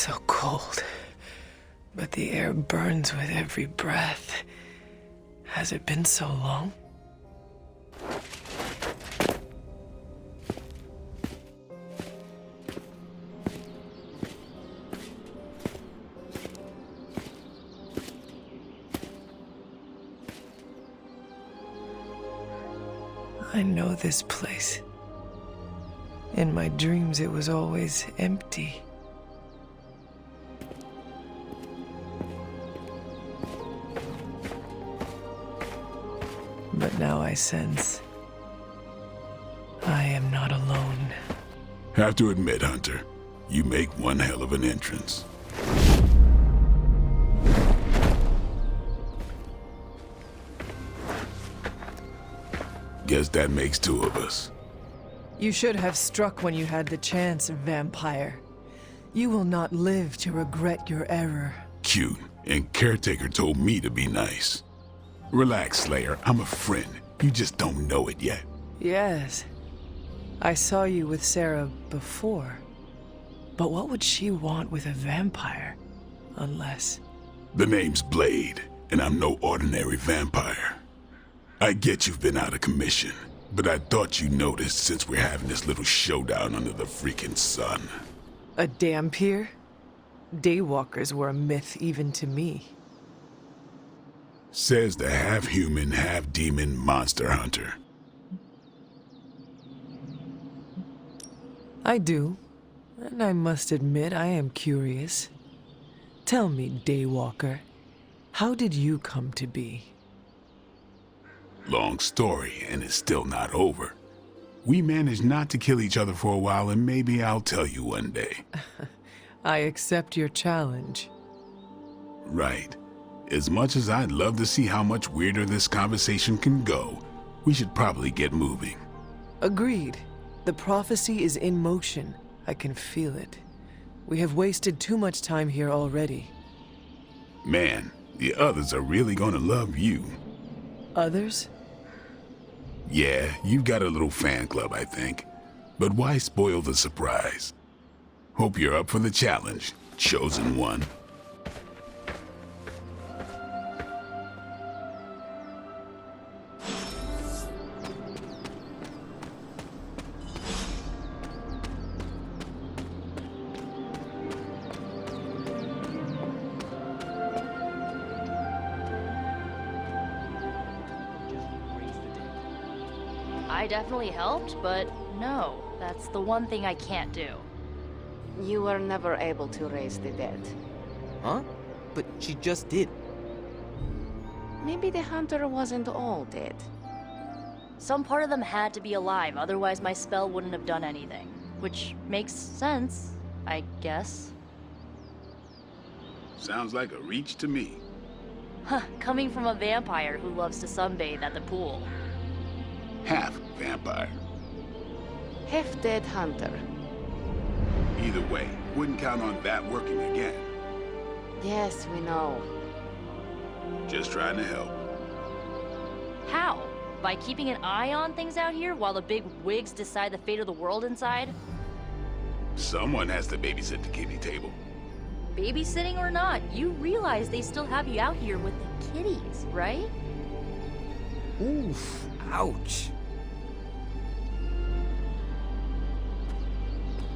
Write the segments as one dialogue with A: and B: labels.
A: so cold, but the air burns with every breath. Has it been so long? I know this place. In my dreams, it was always empty. But now I sense I am not alone.
B: Have to admit, Hunter, you make one hell of an entrance. Guess that makes two of us.
A: You should have struck when you had the chance, vampire. You will not live to regret your error.
B: Cute, and Caretaker told me to be nice. Relax, Slayer, I'm a friend. You just don't know it yet.
A: Yes. I saw you with Sarah before. But what would she want with a vampire? Unless...
B: The name's Blade, and I'm no ordinary vampire. I get you've been out of commission, but I thought you noticed since we're having this little showdown under the freaking sun.
A: A dampier? Daywalkers were a myth even to me.
B: Says the half-human, half-demon monster hunter.
A: I do, and I must admit I am curious. Tell me, Daywalker, how did you come to be?
B: Long story, and it's still not over. We managed not to kill each other for a while, and maybe I'll tell you one day.
A: I accept your challenge.
B: Right. As much as I'd love to see how much weirder this conversation can go, we should probably get moving.
A: Agreed. The prophecy is in motion. I can feel it. We have wasted too much time here already.
B: Man, the others are really gonna love you.
A: Others?
B: Yeah, you've got a little fan club, I think. But why spoil the surprise? Hope you're up for the challenge, chosen one.
C: I definitely helped, but no, that's the one thing I can't do.
D: You were never able to raise the dead.
E: Huh? But she just did.
D: Maybe the hunter wasn't all dead.
C: Some part of them had to be alive, otherwise my spell wouldn't have done anything. Which makes sense, I guess.
B: Sounds like a reach to me.
C: Huh, coming from a vampire who loves to sunbathe at the pool.
B: Half vampire.
D: Half-dead hunter.
B: Either way, wouldn't count on that working again.
D: Yes, we know.
B: Just trying to help.
C: How? By keeping an eye on things out here while the big wigs decide the fate of the world inside?
B: Someone has to babysit the kiddie table.
C: Babysitting or not, you realize they still have you out here with the kiddies, right?
E: Oof. Ouch.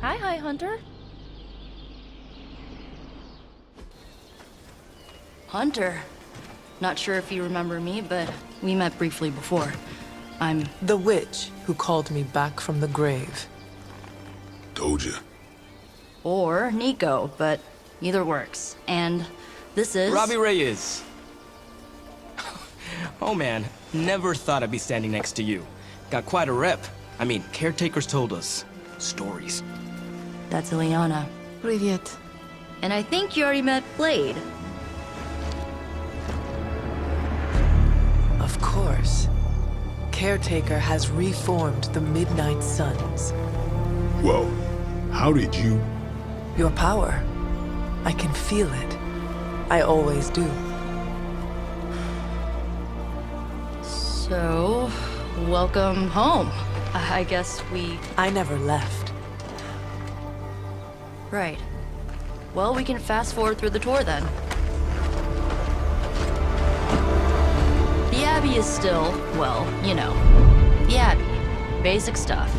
C: Hi, Hunter. Hunter. Not sure if you remember me, but we met briefly before. I'm...
A: The witch who called me back from the grave.
B: Told you.
C: Or Nico, but either works. And this is...
E: Robbie Reyes. Oh man, never thought I'd be standing next to you. Got quite a rep. I mean, caretakers told us. Stories.
C: That's Ileana.
D: Привет.
C: And I think you already met Blade.
A: Of course. Caretaker has reformed the Midnight Suns.
B: Whoa, how did you...
A: Your power. I can feel it. I always do.
C: So, welcome home. I guess we...
A: I never left.
C: Right. Well, we can fast forward through the tour then. The Abbey is still, well, you know, the Abbey. Basic stuff.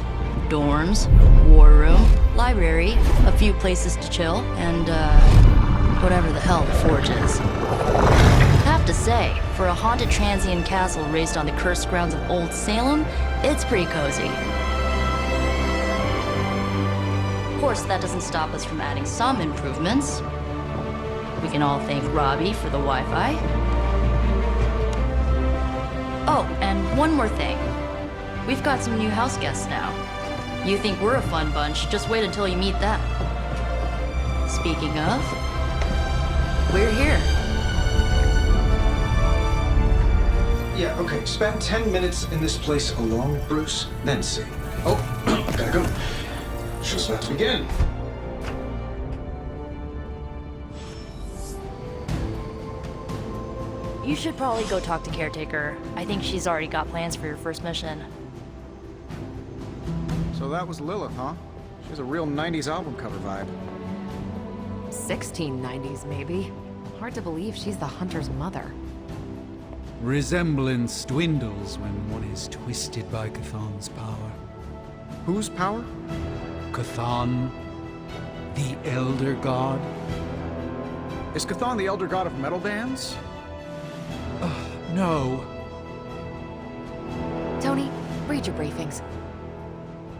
C: Dorms, war room, library, a few places to chill, and, whatever the hell the Forge is. Have to say, for a haunted transient castle raised on the cursed grounds of Old Salem, it's pretty cozy. Of course, that doesn't stop us from adding some improvements. We can all thank Robbie for the Wi-Fi. Oh, and one more thing. We've got some new house guests now. You think we're a fun bunch, just wait until you meet them. Speaking of, we're here.
F: Yeah, okay. Spend 10 minutes in this place alone, Bruce, then see. Oh, gotta go. Show's about to begin.
C: You should probably go talk to Caretaker. I think she's already got plans for your first mission.
F: So that was Lilith, huh? She has a real 90s album cover vibe.
D: 1690s, maybe. Hard to believe she's the Hunter's mother.
G: Resemblance dwindles when one is twisted by Cthulhu's power.
F: Whose power?
G: Cthulhu, the Elder God.
F: Is Cthulhu the elder god of metal bands?
G: No.
D: Tony, read your briefings.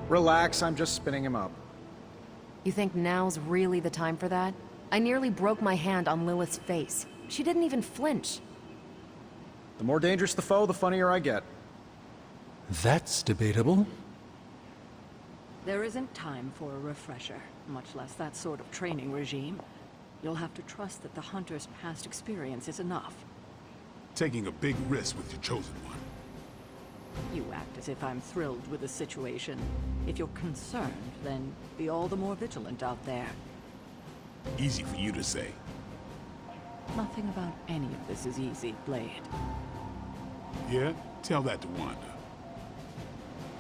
F: Relax, I'm just spinning him up.
D: You think now's really the time for that? I nearly broke my hand on Lilith's face. She didn't even flinch.
F: The more dangerous the foe, the funnier I get.
G: That's debatable.
H: There isn't time for a refresher, much less that sort of training regime. You'll have to trust that the Hunter's past experience is enough.
B: Taking a big risk with your chosen one.
H: You act as if I'm thrilled with the situation. If you're concerned, then be all the more vigilant out there.
B: Easy for you to say.
H: Nothing about any of this is easy, Blade.
B: Yeah? Tell that to Wanda.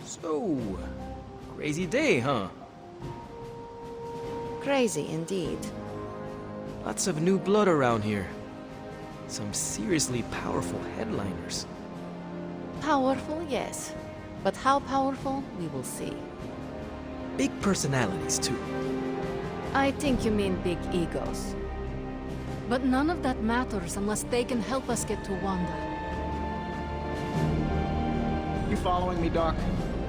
E: So, crazy day, huh?
I: Crazy indeed.
E: Lots of new blood around here. Some seriously powerful headliners.
D: Powerful, yes. But how powerful, we will see.
E: Big personalities, too.
D: I think you mean big egos. But none of that matters unless they can help us get to Wanda.
F: You following me, Doc?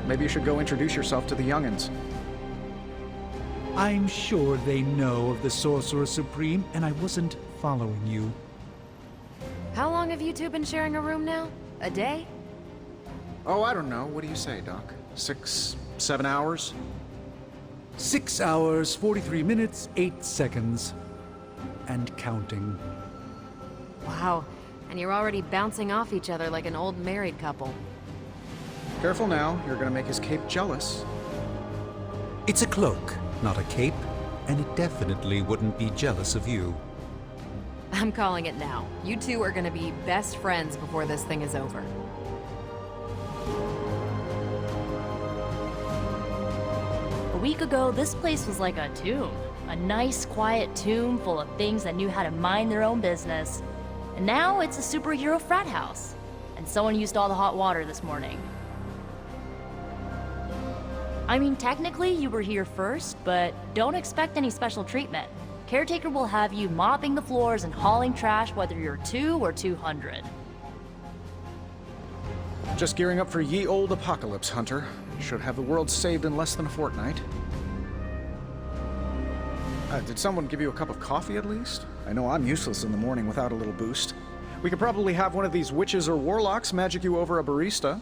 F: Maybe you should go introduce yourself to the young'uns.
G: I'm sure they know of the Sorcerer Supreme, and I wasn't following you.
D: How long have you two been sharing a room now? A day?
F: Oh, I don't know. What do you say, Doc? 6, 7 hours?
G: 6 hours, 43 minutes, 8 seconds. And counting.
D: Wow. And you're already bouncing off each other like an old married couple.
F: Careful now, you're gonna make his cape jealous.
G: It's a cloak, not a cape, and it definitely wouldn't be jealous of you.
D: I'm calling it now. You two are gonna be best friends before this thing is over.
C: A week ago, this place was like a tomb. A nice, quiet tomb full of things that knew how to mind their own business. And now it's a superhero frat house. And someone used all the hot water this morning. I mean, technically you were here first, but don't expect any special treatment. Caretaker will have you mopping the floors and hauling trash whether you're 2 or 200.
F: Just gearing up for ye old apocalypse, Hunter. Should have the world saved in less than a fortnight. Did someone give you a cup of coffee at least? I know I'm useless in the morning without a little boost. We could probably have one of these witches or warlocks magic you over a barista.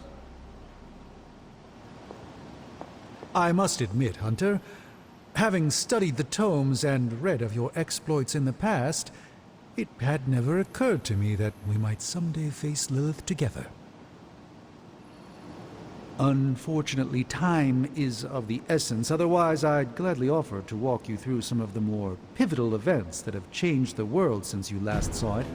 G: I must admit, Hunter, having studied the tomes and read of your exploits in the past, it had never occurred to me that we might someday face Lilith together. Unfortunately, time is of the essence. Otherwise, I'd gladly offer to walk you through some of the more pivotal events that have changed the world since you last saw it.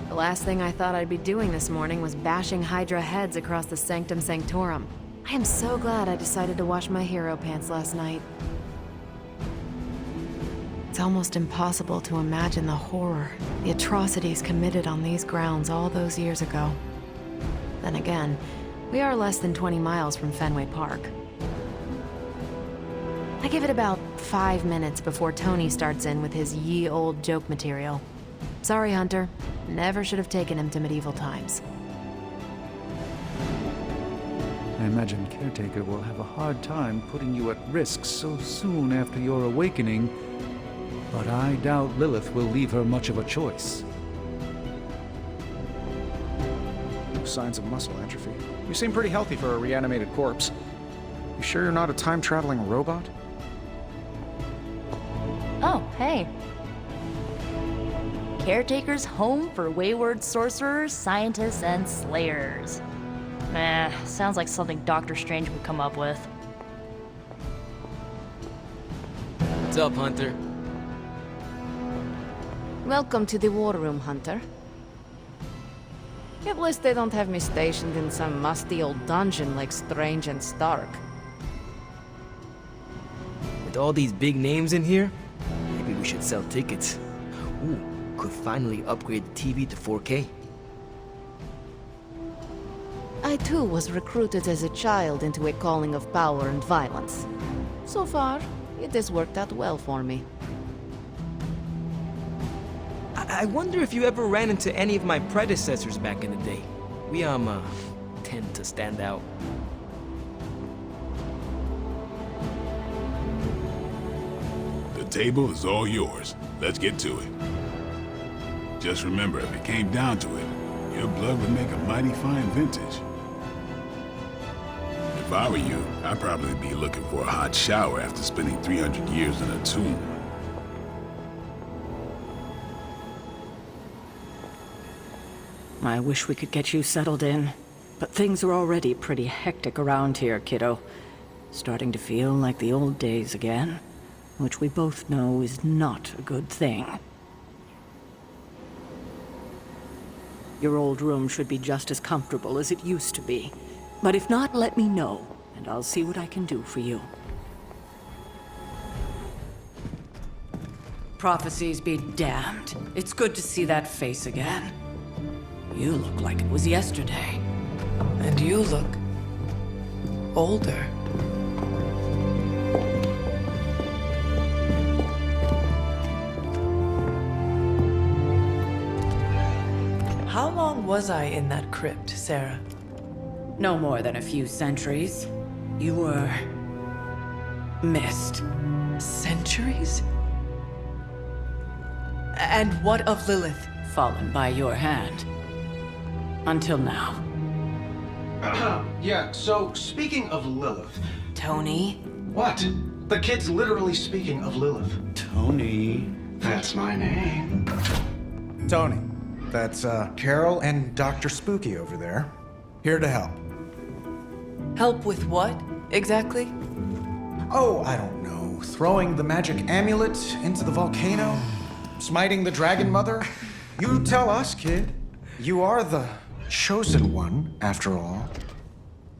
D: The last thing I thought I'd be doing this morning was bashing Hydra heads across the Sanctum Sanctorum. I am so glad I decided to wash my hero pants last night.
I: It's almost impossible to imagine the horror, the atrocities committed on these grounds all those years ago. Then again, we are less than 20 miles from Fenway Park. I give it about 5 minutes before Tony starts in with his ye old joke material. Sorry, Hunter. Never should have taken him to medieval times.
G: I imagine Caretaker will have a hard time putting you at risk so soon after your awakening, but I doubt Lilith will leave her much of a choice.
F: No signs of muscle atrophy. You seem pretty healthy for a reanimated corpse. You sure you're not a time-traveling robot?
C: Oh, hey. Caretaker's home for wayward sorcerers, scientists, and slayers. Sounds like something Doctor Strange would come up with.
E: What's up, Hunter?
D: Welcome to the War Room, Hunter. At least they don't have me stationed in some musty old dungeon like Strange and Stark.
E: With all these big names in here, maybe we should sell tickets. Ooh, could finally upgrade the TV to 4K.
D: I too was recruited as a child into a calling of power and violence. So far, it has worked out well for me.
E: I wonder if you ever ran into any of my predecessors back in the day. We, tend to stand out.
B: The table is all yours. Let's get to it. Just remember, if it came down to it, your blood would make a mighty fine vintage. If I were you, I'd probably be looking for a hot shower after spending 300 years in a tomb.
H: I wish we could get you settled in, but things are already pretty hectic around here, kiddo. Starting to feel like the old days again, which we both know is not a good thing. Your old room should be just as comfortable as it used to be. But if not, let me know, and I'll see what I can do for you. Prophecies be damned. It's good to see that face again. You look like it was yesterday.
A: And you look older. How long was I in that crypt, Sarah?
H: No more than a few centuries. You were missed.
A: Centuries? And what of Lilith?
H: Fallen by your hand. Until now.
J: Yeah, so speaking of Lilith.
A: Tony?
J: What? The kid's literally speaking of Lilith.
K: Tony.
J: That's my name.
K: Tony. That's Carol and Dr. Spooky over there. Here to help.
A: Help with what, exactly?
K: Oh, I don't know. Throwing the magic amulet into the volcano? Smiting the Dragon Mother? You tell us, kid. You are the chosen one, after all.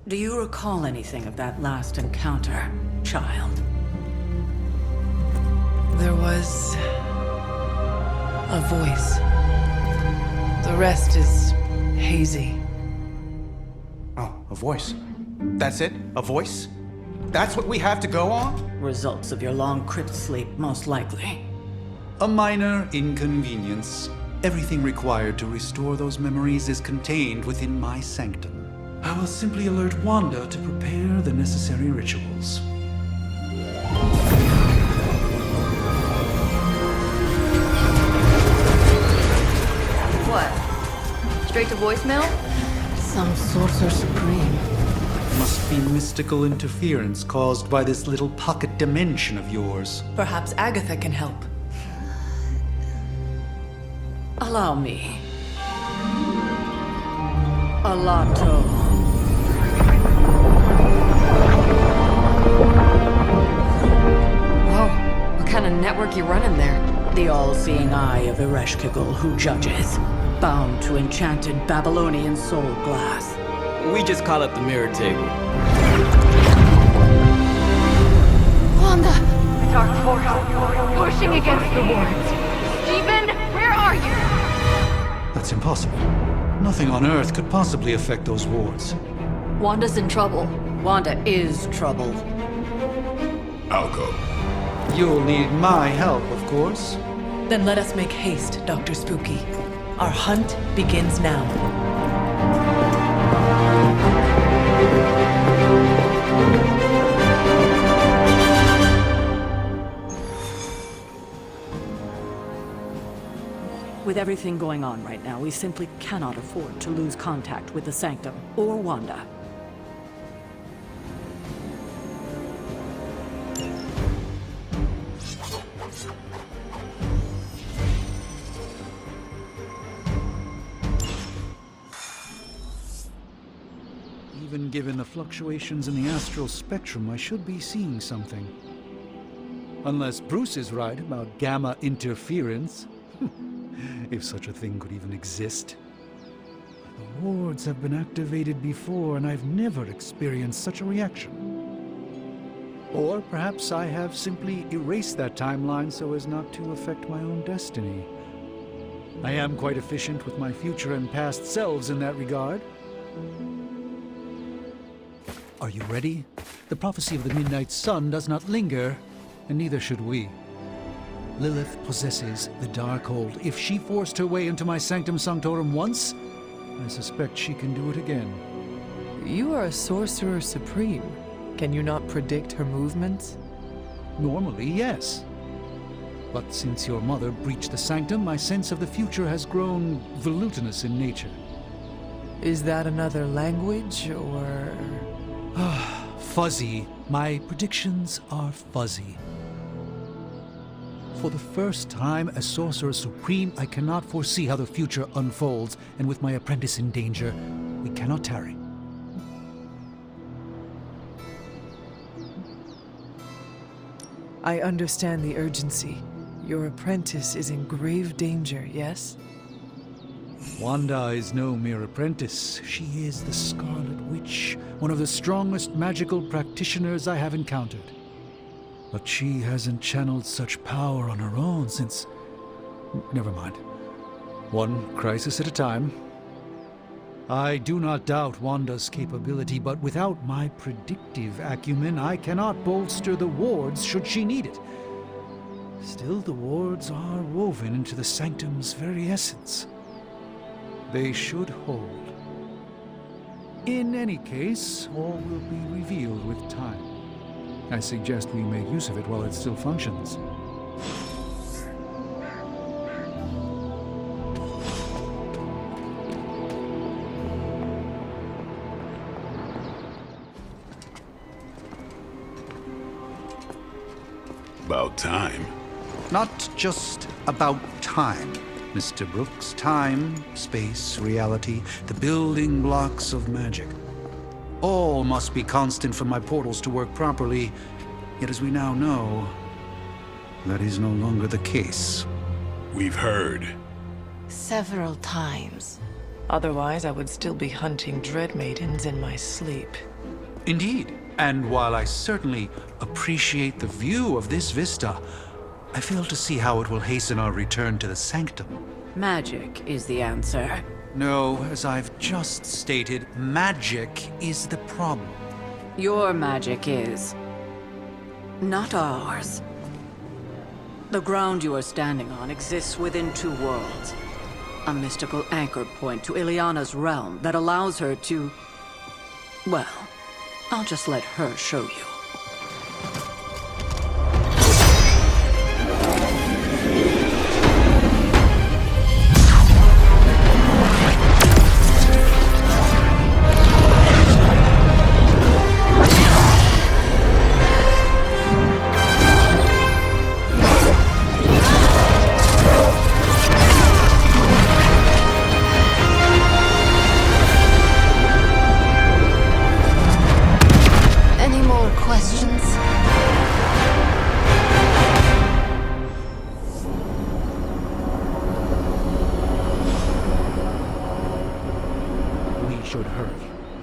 H: Do you recall anything of that last encounter, child?
A: There was a voice. The rest is hazy.
K: Oh, a voice. That's it? A voice? That's what we have to go on?
H: Results of your long crypt sleep, most likely.
G: A minor inconvenience. Everything required to restore those memories is contained within my sanctum. I will simply alert Wanda to prepare the necessary rituals.
C: What? Straight to voicemail?
D: Some sorcerer supreme.
G: Must be mystical interference caused by this little pocket dimension of yours.
A: Perhaps Agatha can help.
H: Allow me. Alato.
D: Whoa, what kind of network you running there?
H: The all-seeing eye of Ereshkigal who judges. Bound to enchanted Babylonian soul glass.
E: We just call it the mirror table.
D: Wanda!
L: Dark force. Push
I: pushing against the wards. Stephen, where are you?
G: That's impossible. Nothing on Earth could possibly affect those wards.
C: Wanda's in trouble.
H: Wanda is trouble.
B: I'll go.
G: You'll need my help, of course.
A: Then let us make haste, Dr. Spooky. Our hunt begins now.
H: With everything going on right now, we simply cannot afford to lose contact with the Sanctum or Wanda.
G: Even given the fluctuations in the astral spectrum, I should be seeing something. Unless Bruce is right about gamma interference. If such a thing could even exist. The wards have been activated before, and I've never experienced such a reaction. Or perhaps I have simply erased that timeline so as not to affect my own destiny. I am quite efficient with my future and past selves in that regard. Are you ready? The prophecy of the Midnight Sun does not linger, and neither should we. Lilith possesses the Darkhold. If she forced her way into my Sanctum Sanctorum once, I suspect she can do it again.
A: You are a sorcerer supreme. Can you not predict her movements?
G: Normally, yes. But since your mother breached the Sanctum, my sense of the future has grown volutinous in nature.
A: Is that another language, or...?
G: Fuzzy. My predictions are fuzzy. For the first time as Sorcerer Supreme, I cannot foresee how the future unfolds, and with my apprentice in danger, we cannot tarry.
A: I understand the urgency. Your apprentice is in grave danger, yes?
G: Wanda is no mere apprentice. She is the Scarlet Witch, one of the strongest magical practitioners I have encountered. But she hasn't channeled such power on her own since... Never mind. One crisis at a time. I do not doubt Wanda's capability, but without my predictive acumen, I cannot bolster the wards should she need it. Still, the wards are woven into the Sanctum's very essence. They should hold. In any case, all will be revealed with time. I suggest we make use of it while it still functions.
B: About time.
G: Not just about time, Mr. Brooks. Time, space, reality, the building blocks of magic. All must be constant for my portals to work properly, yet as we now know, that is no longer the case.
B: We've heard.
I: Several times.
A: Otherwise, I would still be hunting Dread Maidens in my sleep.
G: Indeed, and while I certainly appreciate the view of this vista, I fail to see how it will hasten our return to the Sanctum.
H: Magic is the answer.
G: No, as I've just stated, magic is the problem.
H: Your magic is... not ours. The ground you are standing on exists within two worlds. A mystical anchor point to Ileana's realm that allows her to... well, I'll just let her show you.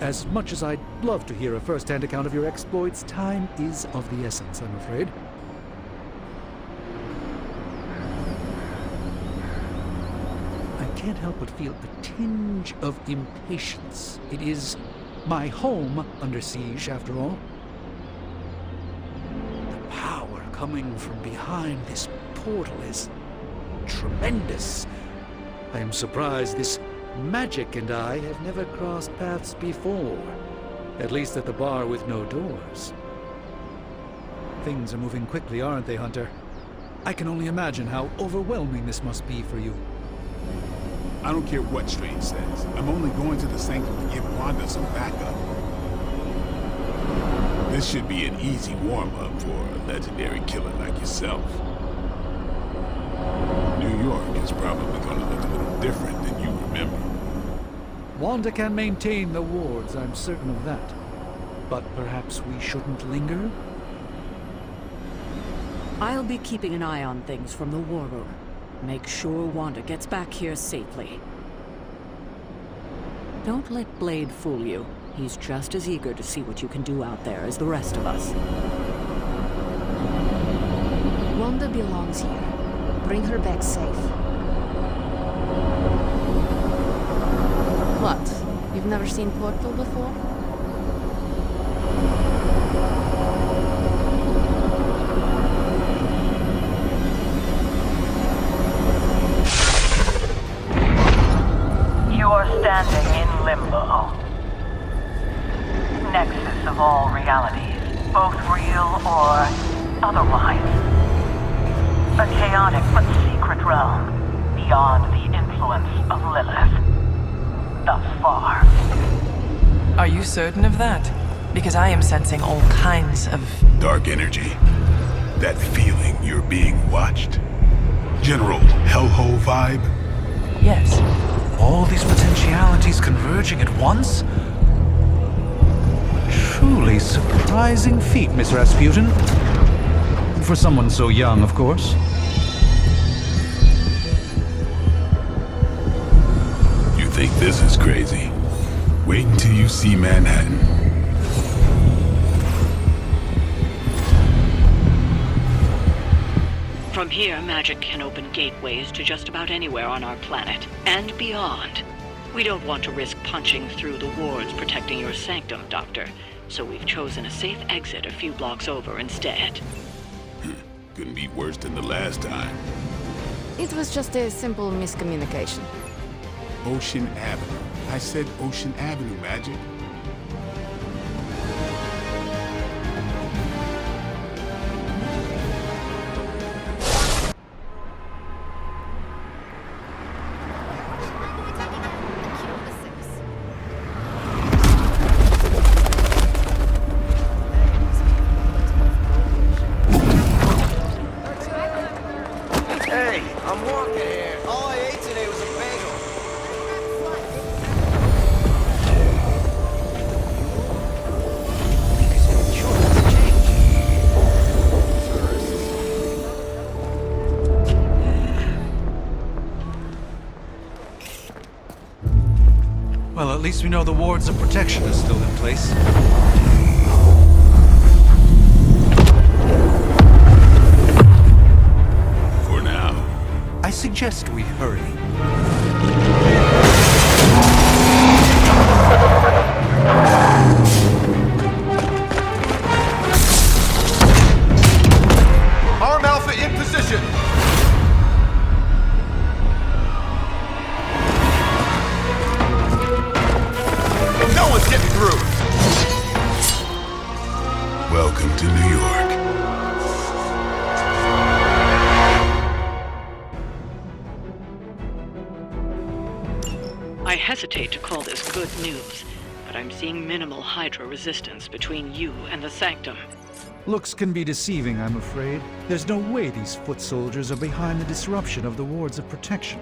G: As much as I'd love to hear a first-hand account of your exploits, time is of the essence, I'm afraid. can't help but feel a tinge of impatience. It is my home under siege, after all. The power coming from behind this portal is tremendous. I am surprised this magic and I have never crossed paths before. At least at the bar with no doors. Things are moving quickly, aren't they, Hunter? I can only imagine how overwhelming this must be for you.
B: I don't care what Strange says. I'm only going to the Sanctum to give Wanda some backup. This should be an easy warm-up for a legendary killer like yourself. New York is probably going to look a little different than you remember.
G: Wanda can maintain the wards, I'm certain of that. But perhaps we shouldn't linger?
H: I'll be keeping an eye on things from the war room. Make sure Wanda gets back here safely. Don't let Blade fool you. He's just as eager to see what you can do out there as the rest of us.
D: Wanda belongs here. Bring her back safe. What? You've never seen Portal before?
L: You are standing in limbo. Nexus of all realities, both real or otherwise. A chaotic but secret realm, beyond the influence of Lilith. Thus far.
A: Are you certain of that? Because I am sensing all kinds of...
B: Dark energy. That feeling you're being watched. General hellhole vibe.
A: Yes.
M: All these potentialities converging at once? Truly surprising feat, Miss Rasputin. For someone so young, of course.
B: You think this is crazy? Wait until you see Manhattan.
H: From here, magic can open gateways to just about anywhere on our planet, and beyond. We don't want to risk punching through the wards protecting your sanctum, Doctor, so we've chosen a safe exit a few blocks over instead.
B: Couldn't be worse than the last time.
D: It was just a simple miscommunication.
B: Ocean Avenue. I said Ocean Avenue, Magic.
M: Well, at least we know the wards of protection are still in place.
B: For now.
M: I suggest we hurry.
K: Arm Alpha in position! No one's getting through!
B: Welcome to New York.
H: I hesitate to call this good news, but I'm seeing minimal Hydra resistance between you and the Sanctum.
G: Looks can be deceiving, I'm afraid. There's no way these foot soldiers are behind the disruption of the wards of protection.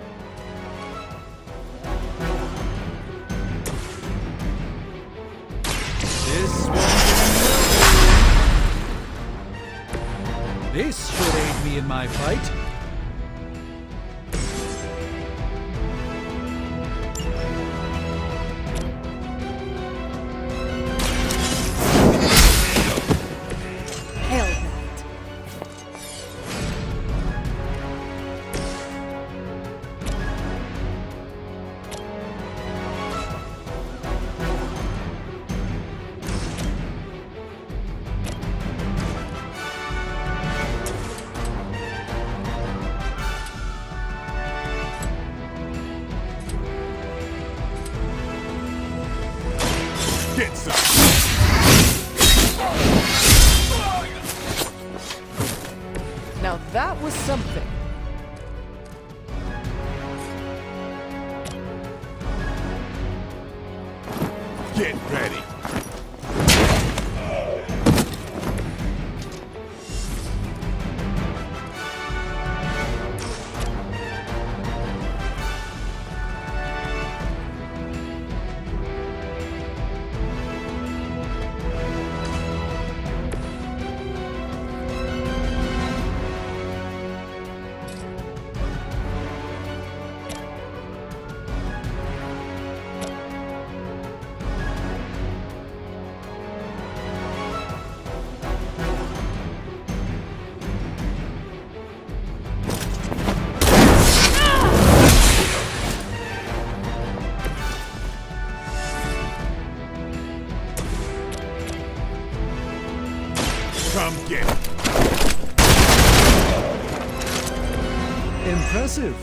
G: This should aid me in my fight.
A: Now that was something.
B: Get ready. Come get it.
G: Impressive.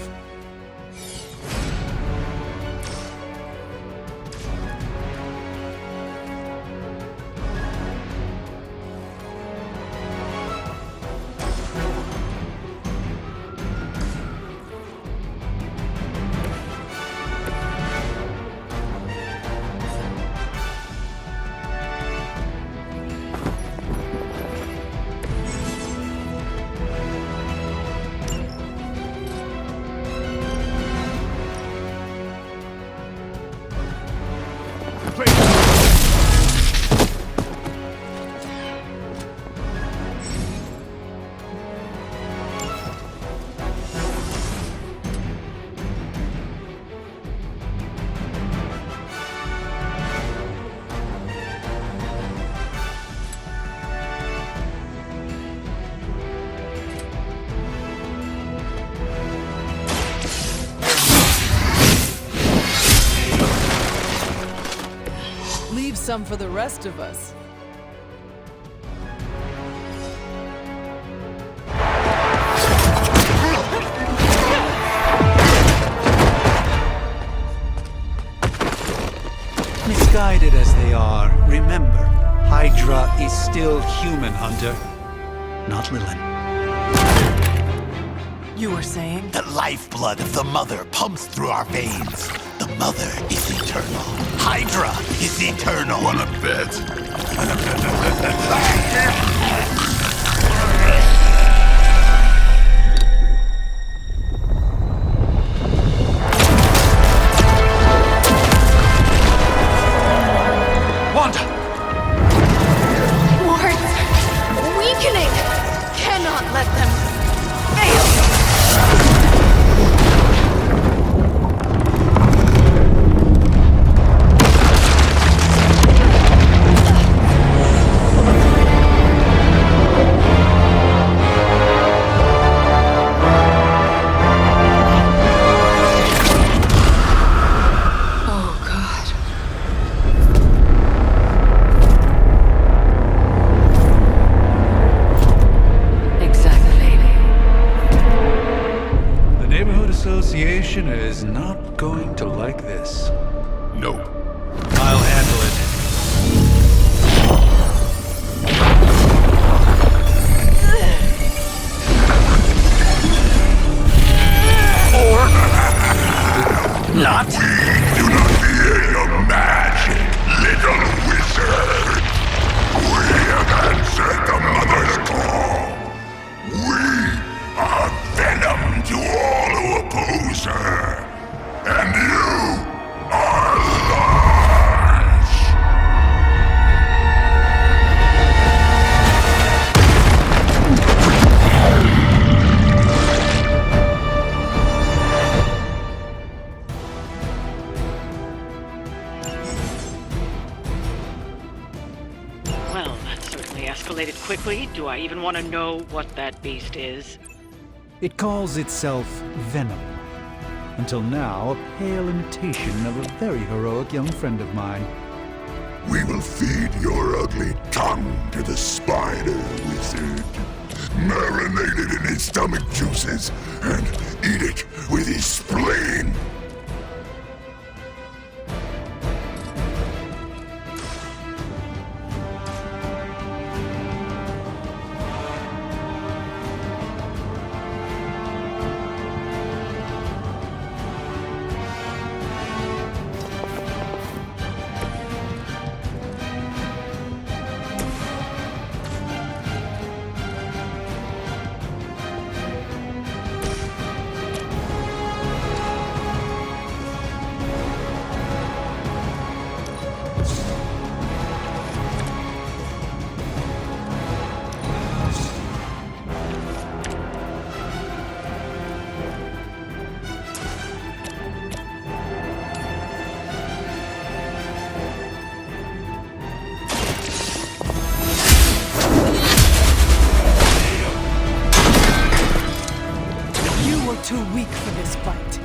A: Leave some for the rest of us.
M: Misguided as they are, remember, Hydra is still human, Hunter. Not Lilith.
A: You were saying?
N: The lifeblood of the Mother pumps through our veins. The Mother is eternal. Hydra is eternal.
B: Wanna bet?
M: Wanda!
I: Wards! Weakening! Cannot let them fail!
M: Association is not going to like this.
B: No.
M: I'll handle it.
N: Or not.
B: We do not fear your magic, little wizard. We have answered the Mother's call. We are venom to all who oppose her. And you are large.
H: Well, that certainly escalated quickly. Do I even want to know what that beast is?
G: It calls itself Venom. Until now, a pale imitation of a very heroic young friend of mine.
B: We will feed your ugly tongue to the spider wizard. Marinate it in his stomach juices and eat it with his spleen.
A: You're too weak for this fight.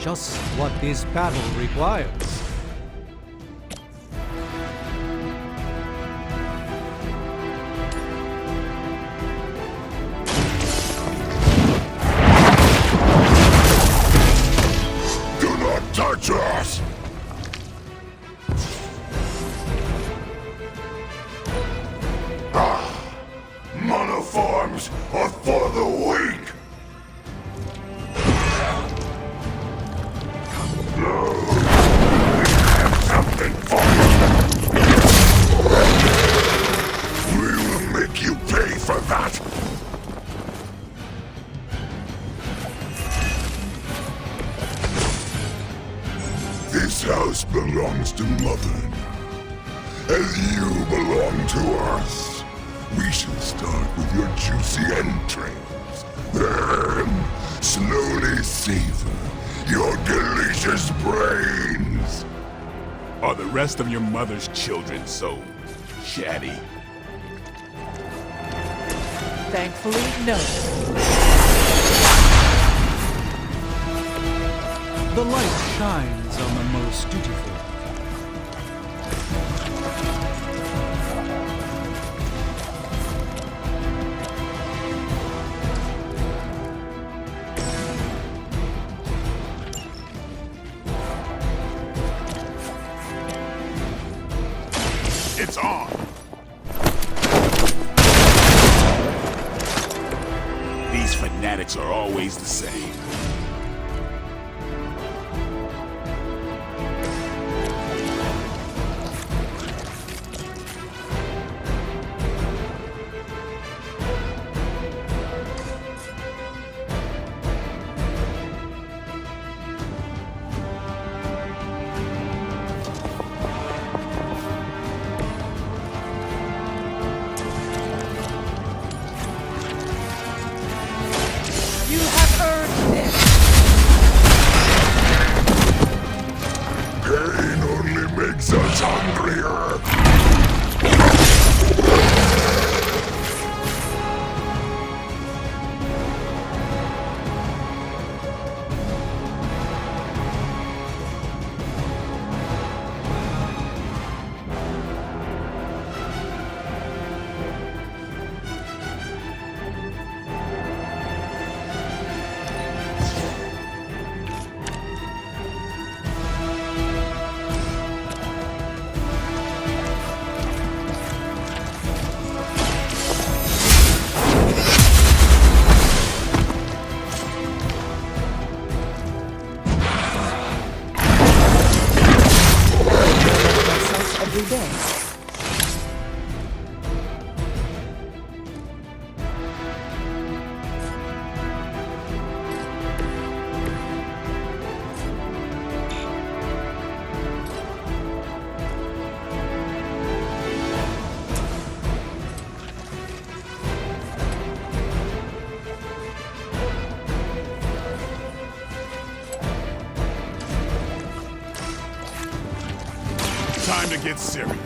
G: Just what this battle requires.
B: Do not touch us! Monoforms are for the weak! Something for you! We will make you pay for that! This house belongs to Mother now, as you belong to us. We shall start with your juicy entrails, then slowly savor your delicious brains.
O: Are the rest of your mother's children so chatty?
A: Thankfully, no.
G: The light shines on the most dutiful.
O: It's on! These fanatics are always the same.
A: You have earned this!
B: Pain only makes us hungrier!
A: Every day.
O: Time to get serious.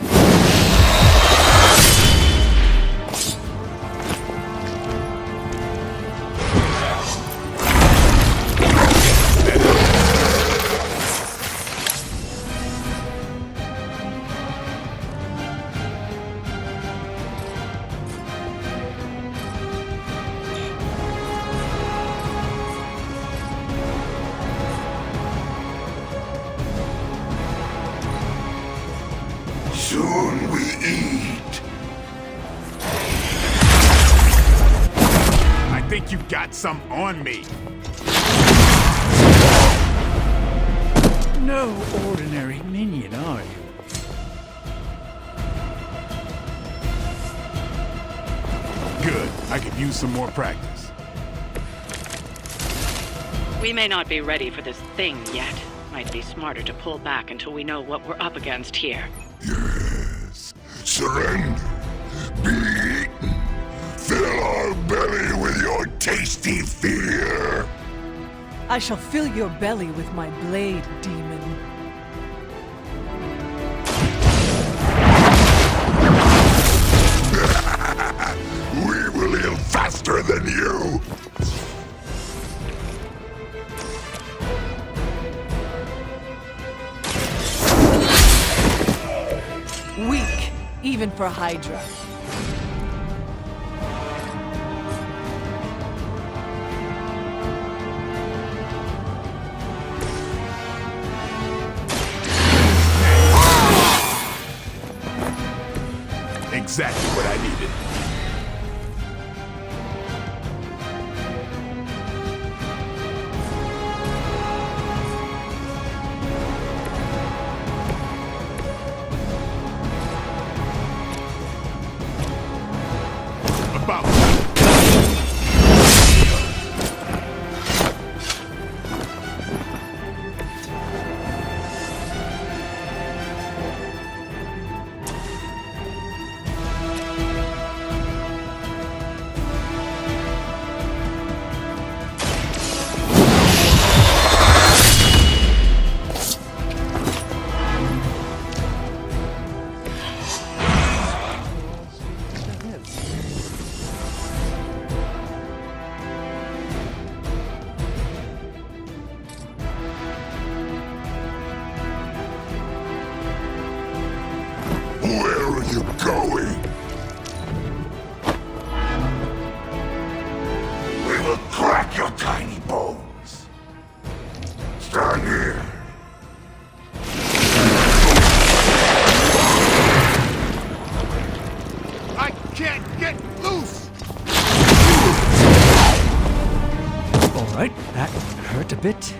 B: Soon we eat.
O: I think you got some on me.
M: No ordinary minion, are you?
O: Good. I could use some more practice.
H: We may not be ready for this thing yet. Might be smarter to pull back until we know what we're up against here.
B: Yes. Surrender. Be eaten. Fill our belly with your tasty fear.
A: I shall fill your belly with my blade, demon.
B: faster than you!
A: Weak, even for Hydra.
O: Exactly what I needed. About
B: Where are you going? We will crack your tiny bones. Stand here.
O: I can't get loose!
E: Alright, that hurt a bit.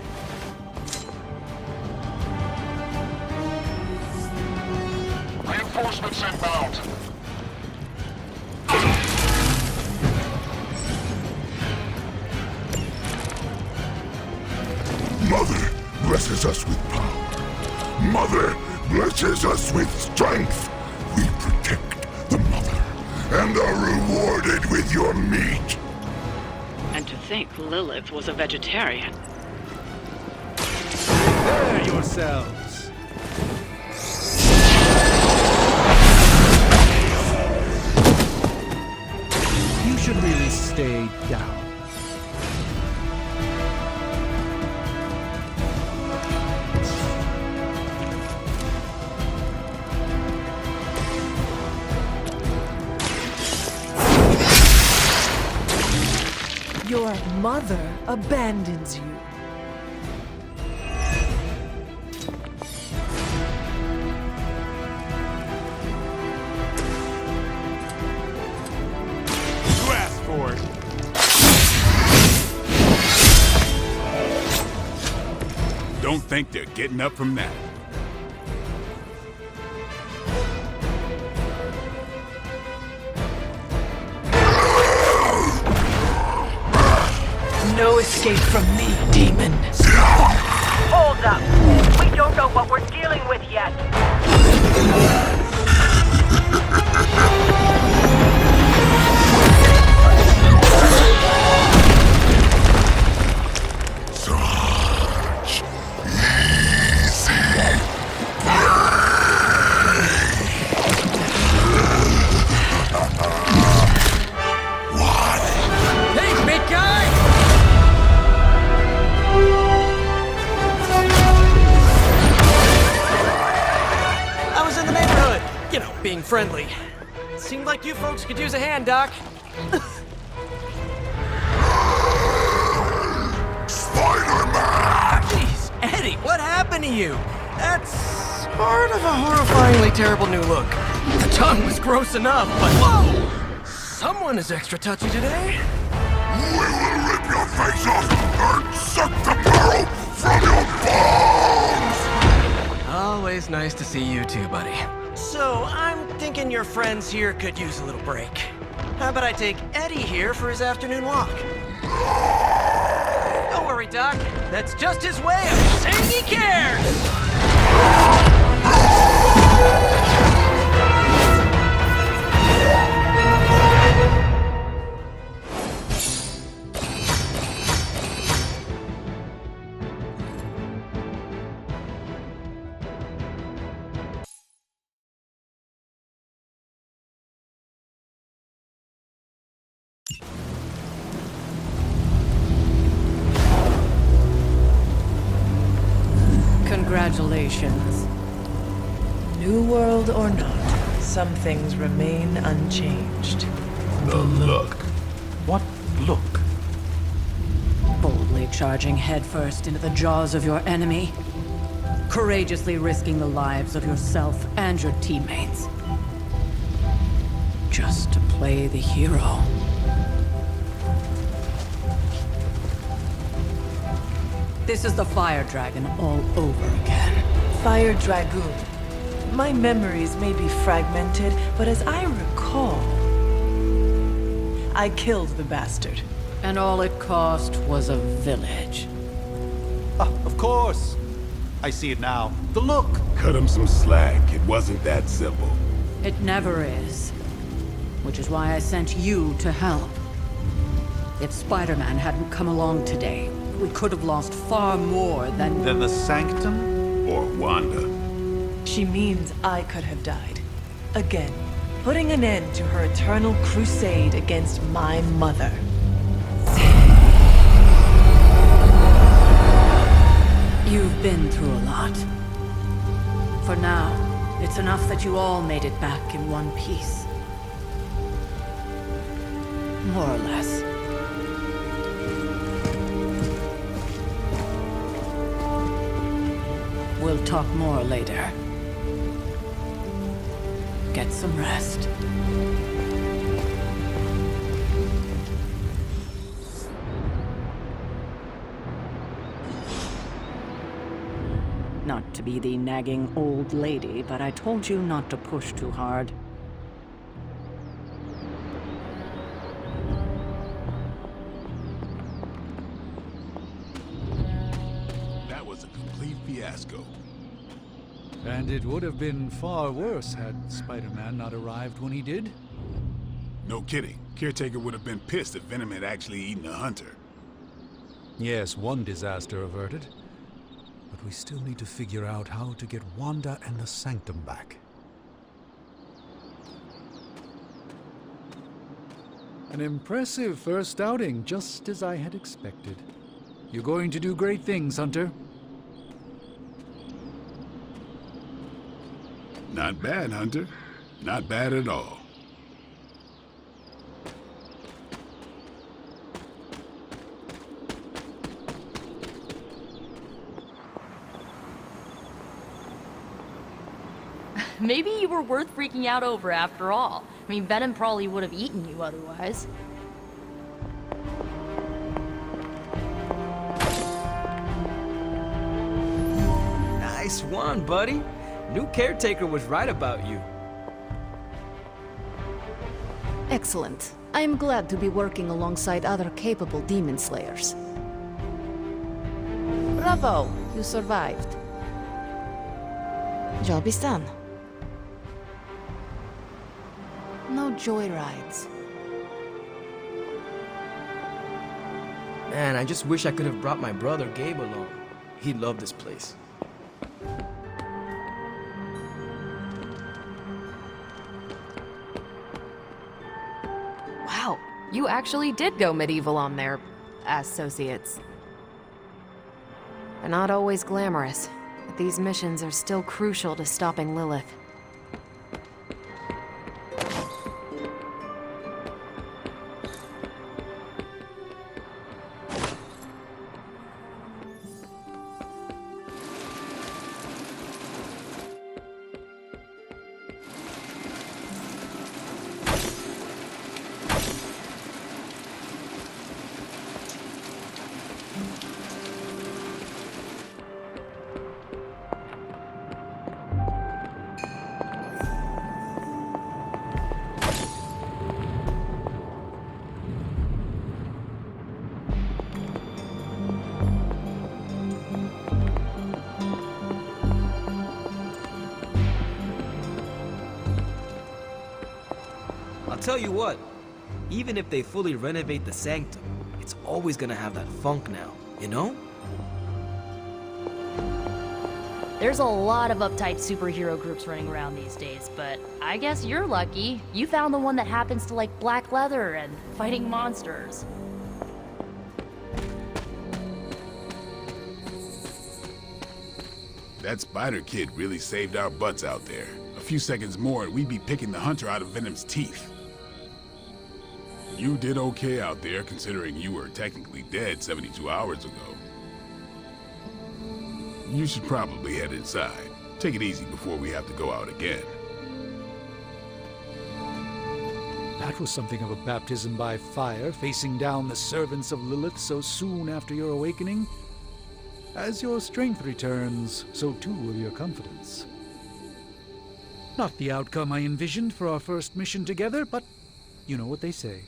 B: Reinforcements inbound. Mother blesses us with power. Mother blesses us with strength. We protect the mother and are rewarded with your meat.
H: And to think Lilith was a vegetarian.
M: Prepare yourselves.
E: You should really stay down.
A: Your mother abandons you.
O: You asked for it. Don't think they're getting up from that.
A: No escape from me, demon.
L: Hold up. We don't know what we're dealing with yet.
B: Such easy
E: Hey, big guy! I was in the neighborhood, you know, being friendly. Seemed like you folks could use a hand, Doc.
B: Spider-Man!
E: Jeez, Eddie, what happened to you? That's sort of a horrifyingly terrible new look. The tongue was gross enough, but whoa! Someone is extra touchy today.
B: We will rip your face off and suck the marrow from your bones!
E: Always nice to see you too, buddy. So, I'm thinking your friends here could use a little break. How about I take Eddie here for his afternoon walk? Don't worry, Doc. That's just his way of saying he cares!
H: Congratulations.
A: New world or not, some things remain unchanged.
O: The look.
M: What look?
H: Boldly charging headfirst into the jaws of your enemy. Courageously risking the lives of yourself and your teammates. Just to play the hero. This is the Fire Dragon all over again.
A: Fire Dragoon. My memories may be fragmented, but as I recall, I killed the bastard.
H: And all it cost was a village.
M: Of course. I see it now. The look.
O: Cut him some slack. It wasn't that simple.
H: It never is. Which is why I sent you to help. If Spider-Man hadn't come along today, we could have lost far more than...
M: Then the Sanctum?
O: Or Wanda.
A: She means I could have died. Again, putting an end to her eternal crusade against my mother.
H: You've been through a lot. For now, it's enough that you all made it back in one piece. More or less. We'll talk more later. Get some rest. Not to be the nagging old lady, but I told you not to push too hard.
O: That was a complete fiasco.
G: And it would have been far worse had Spider-Man not arrived when he did.
O: No kidding. Caretaker would have been pissed if Venom had actually eaten a hunter.
G: Yes, one disaster averted. But we still need to figure out how to get Wanda and the Sanctum back. An impressive first outing, just as I had expected. You're going to do great things, Hunter.
O: Not bad, Hunter. Not bad at all.
C: Maybe you were worth freaking out over after all. I mean, Venom probably would have eaten you otherwise.
E: Nice one, buddy. New caretaker was right about you.
D: Excellent. I am glad to be working alongside other capable demon slayers. Bravo! You survived. Job is done. No joyrides.
E: Man, I just wish I could have brought my brother Gabe along. He'd love this place.
I: Wow, you actually did go medieval on their associates. They're not always glamorous, but these missions are still crucial to stopping Lilith.
E: I'll tell you what, even if they fully renovate the Sanctum, it's always gonna have that funk now, you know?
C: There's a lot of uptight superhero groups running around these days, but I guess you're lucky. You found the one that happens to like black leather and fighting monsters.
O: That spider kid really saved our butts out there. A few seconds more and we'd be picking the hunter out of Venom's teeth. You did okay out there, considering you were technically dead 72 hours ago. You should probably head inside. Take it easy before we have to go out again.
G: That was something of a baptism by fire, facing down the servants of Lilith so soon after your awakening. As your strength returns, so too will your confidence. Not the outcome I envisioned for our first mission together, but you know what they say.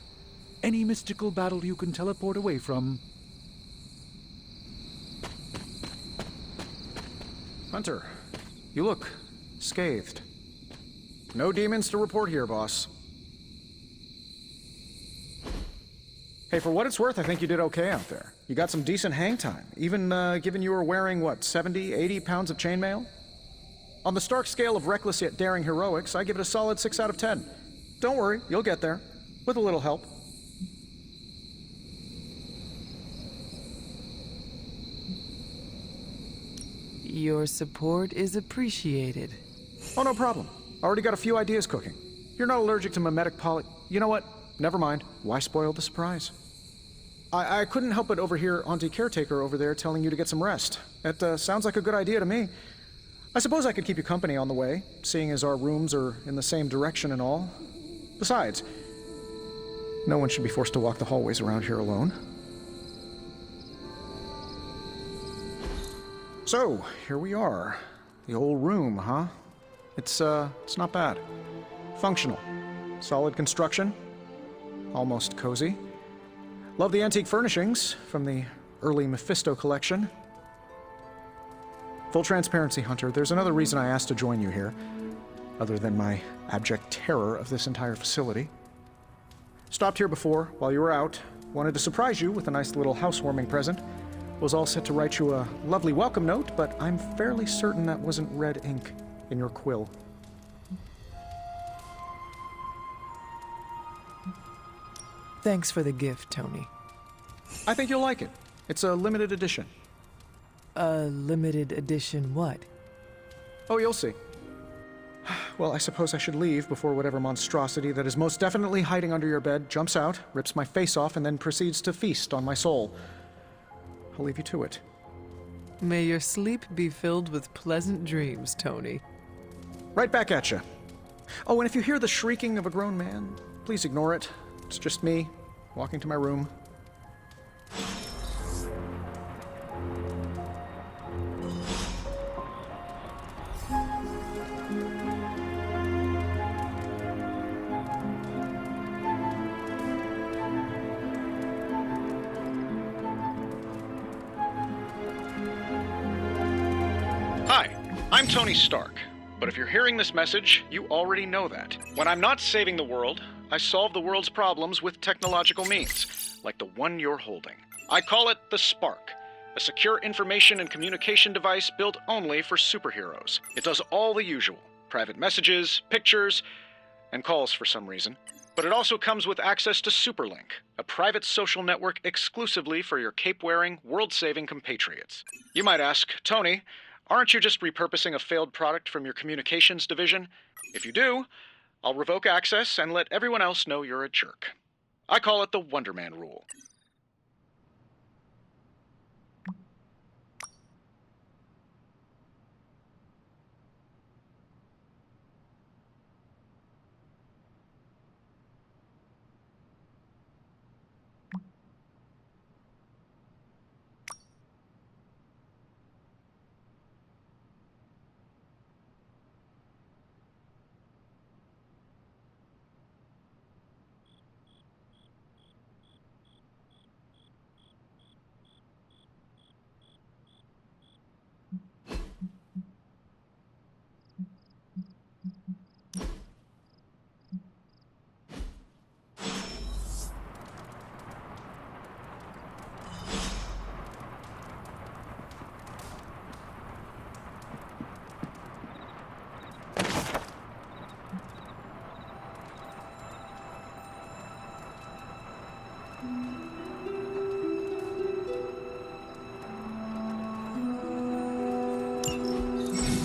G: Any mystical battle you can teleport away from.
F: Hunter, you look scathed. No demons to report here, boss. Hey, for what it's worth, I think you did okay out there. You got some decent hang time, even given you were wearing, what, 70, 80 pounds of chainmail? On the Stark scale of reckless yet daring heroics, I give it a solid 6 out of 10. Don't worry, you'll get there. With a little help.
A: Your support is appreciated.
F: Oh, no problem. Already got a few ideas cooking. You're not allergic to mimetic poly... You know what? Never mind. Why spoil the surprise? I couldn't help but overhear Auntie Caretaker over there telling you to get some rest. It sounds like a good idea to me. I suppose I could keep you company on the way, seeing as our rooms are in the same direction and all. Besides, no one should be forced to walk the hallways around here alone. So, here we are. The old room, huh? It's not bad. Functional. Solid construction. Almost cozy. Love the antique furnishings from the early Mephisto collection. Full transparency, Hunter, there's another reason I asked to join you here, other than my abject terror of this entire facility. Stopped here before, while you were out. Wanted to surprise you with a nice little housewarming present. Was all set to write you a lovely welcome note, but I'm fairly certain that wasn't red ink in your quill.
A: Thanks for the gift, Tony.
F: I think you'll like it. It's a limited edition.
A: A limited edition what?
F: Oh, you'll see. Well, I suppose I should leave before whatever monstrosity that is most definitely hiding under your bed jumps out, rips my face off, and then proceeds to feast on my soul. I'll leave you to it.
A: May your sleep be filled with pleasant dreams, Tony.
F: Right back at you. Oh, and if you hear the shrieking of a grown man, please ignore it. It's just me, walking to my room. Hi, I'm Tony Stark. But if you're hearing this message, you already know that. When I'm not saving the world, I solve the world's problems with technological means, like the one you're holding. I call it the Spark, a secure information and communication device built only for superheroes. It does all the usual, private messages, pictures, and calls for some reason. But it also comes with access to Superlink, a private social network exclusively for your cape-wearing, world-saving compatriots. You might ask, Tony, aren't you just repurposing a failed product from your communications division? If you do, I'll revoke access and let everyone else know you're a jerk. I call it the Wonder Man rule.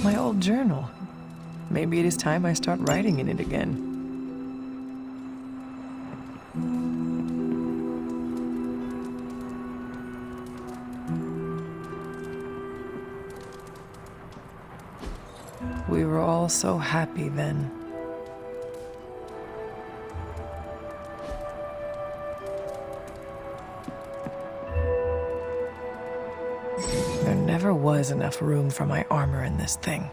A: My old journal. Maybe it is time I start writing in it again. We were all so happy then. There never was enough room for my armor in this thing.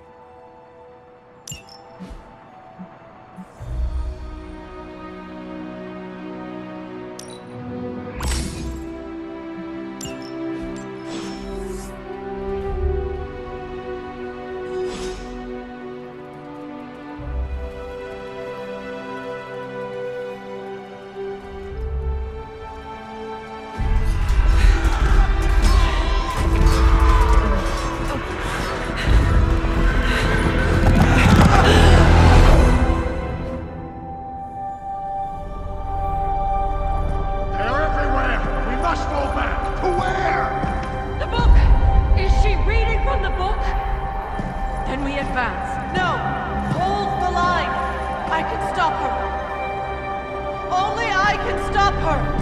L: No! Hold the line! I can stop her! Only I can stop her!